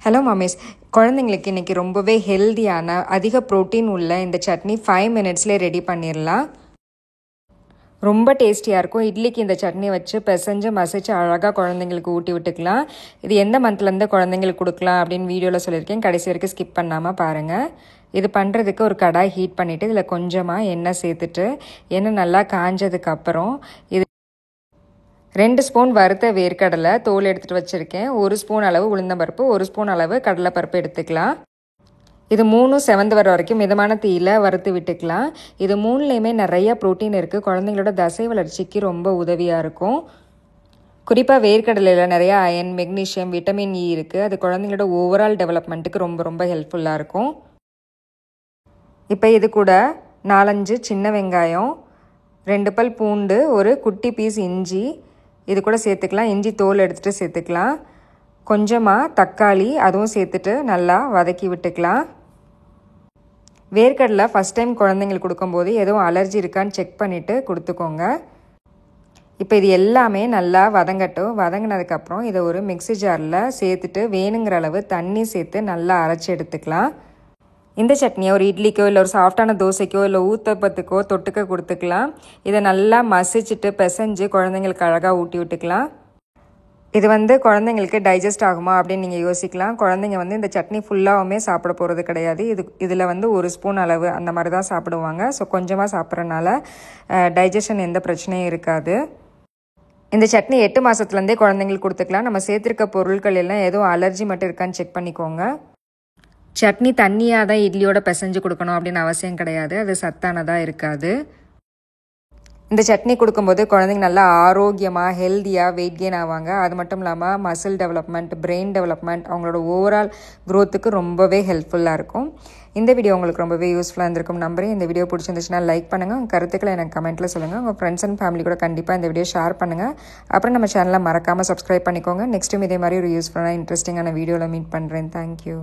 Hello மாமிஸ், குழந்தைங்களுக்கு இன்றைக்கி ரொம்பவே ஹெல்தியான அதிக ப்ரோட்டீன் உள்ள இந்த சட்னி 5 மினிட்ஸ்லேயே ரெடி பண்ணிடலாம். ரொம்ப டேஸ்டியாக இருக்கும். இட்லிக்கு இந்த சட்னி வச்சு பிசைஞ்சு மசிச்சு அழகாக குழந்தைங்களுக்கு ஊட்டி விட்டுக்கலாம். இது எந்த மந்த்லேருந்து குழந்தைங்களுக்கு கொடுக்கலாம் அப்படின்னு வீடியோவில் சொல்லியிருக்கேன். கடைசி வரைக்கும் ஸ்கிப் பண்ணாமல் பாருங்கள். இது பண்ணுறதுக்கு ஒரு கடாய் ஹீட் பண்ணிவிட்டு இதில் கொஞ்சமாக எண்ணெய் சேர்த்துட்டு எண்ணெய் நல்லா காஞ்சதுக்கப்புறம் இது 2 ஸ்பூன் வறுத்த வேர்க்கடலை தோல் எடுத்துகிட்டு வச்சுருக்கேன். 1 ஸ்பூன் அளவு உளுந்தம்பருப்பு, 1 ஸ்பூன் அளவு கடலைப்பருப்பு எடுத்துக்கலாம். இது 3 செவந்து வர வரைக்கும் மிதமான தீயில் வறுத்து விட்டுக்கலாம். இது 3லேயுமே நிறைய ப்ரோட்டீன் இருக்குது. குழந்தைங்களோட தசை வளர்ச்சிக்கு ரொம்ப உதவியாக இருக்கும். குறிப்பாக வேர்க்கடலையில் நிறைய அயன், மெக்னீஷியம், விட்டமின் இ இருக்குது. அது குழந்தைங்களோட ஓவரால் டெவலப்மெண்ட்டுக்கு ரொம்ப ஹெல்ப்ஃபுல்லாக இருக்கும். இப்போ இது கூட 4-5 சின்ன வெங்காயம், 2 பல் பூண்டு, ஒரு குட்டி பீஸ் இஞ்சி இது கூட சேர்த்துக்கலாம். இஞ்சி தோல் எடுத்துகிட்டு சேர்த்துக்கலாம். கொஞ்சமாக தக்காளி அதுவும் சேர்த்துட்டு நல்லா வதக்கி விட்டுக்கலாம். வேர்க்கடலை ஃபஸ்ட் டைம் குழந்தைங்களுக்கு கொடுக்கும்போது எதுவும் அலர்ஜி இருக்கான்னு செக் பண்ணிவிட்டு கொடுத்துக்கோங்க. இப்போ இது எல்லாமே நல்லா வதங்கட்டும். வதங்கினதுக்கப்புறம் இதை ஒரு மிக்ஸி ஜாரில் சேர்த்துட்டு வேணுங்கிற அளவு தண்ணி சேர்த்து நல்லா அரைச்சி எடுத்துக்கலாம். இந்த சட்னியை ஒரு இட்லிக்கோ இல்லை ஒரு சாஃப்டான தோசைக்கோ இல்லை ஊத்தப்பத்துக்கோ தொட்டுக்க கொடுத்துக்கலாம். இதை நல்லா மசிச்சுட்டு பிசைஞ்சு குழந்தைங்களுக்கு அழகாக ஊட்டி விட்டுக்கலாம். இது குழந்தைங்களுக்கு டைஜஸ்ட் ஆகுமா அப்படின்னு நீங்கள் யோசிக்கலாம். குழந்தைங்க இந்த சட்னி ஃபுல்லாகவுமே சாப்பிட போகிறது கிடையாது. இதில் 1 ஸ்பூன் அளவு அந்த மாதிரி தான் சாப்பிடுவாங்க. ஸோ கொஞ்சமாக சாப்பிட்றதுனால டைஜஷன் எந்த பிரச்சனையும் இருக்காது. இந்த சட்னி 8 மாதத்துலேருந்தே குழந்தைங்களுக்கு கொடுத்துக்கலாம். நம்ம சேர்த்துருக்க பொருட்கள் எல்லாம் எதுவும் அலர்ஜி மட்டும் இருக்கான்னு செக் பண்ணிக்கோங்க. சட்னி தண்ணியாக தான் இட்லியோட பிசைஞ்சு கொடுக்கணும் அப்படின்னு அவசியம் கிடையாது. அது சத்தானதாக இருக்காது. இந்த சட்னி கொடுக்கும்போது குழந்தைங்க நல்லா ஆரோக்கியமாக ஹெல்த்தியாக வெயிட் கெயின் ஆவாங்க. அது மட்டும் இல்லாமல் மசில் டெவலப்மெண்ட், பிரெயின் டெவலப்மெண்ட், அவங்களோட ஓவரால் க்ரோத்துக்கு ரொம்பவே ஹெல்ப்ஃபுல்லாக இருக்கும். இந்த வீடியோ உங்களுக்கு ரொம்பவே யூஸ்ஃபுல்லாக இருந்திருக்கும் நம்புறேன். இந்த வீடியோ பிடிச்சிருந்துச்சுன்னா லைக் பண்ணுங்கள். உங்கள் கருத்துக்களை எனக்கு கமெண்ட்டில் சொல்லுங்கள். உங்கள் ஃப்ரெண்ட்ஸ் அண்ட் ஃபேமிலி கூட கண்டிப்பாக இந்த வீடியோ ஷேர் பண்ணுங்கள். அப்புறம் நம்ம சேனலை மறக்காமல் சப்ஸ்கிரைப் பண்ணிக்கோங்க. நெக்ஸ்ட்டும் இதே மாதிரி ஒரு யூஸ்ஃபுல்லான இன்ட்ரெஸ்டிங்கான வீடியோவில் மீட் பண்ணுறேன். தேங்க்யூ.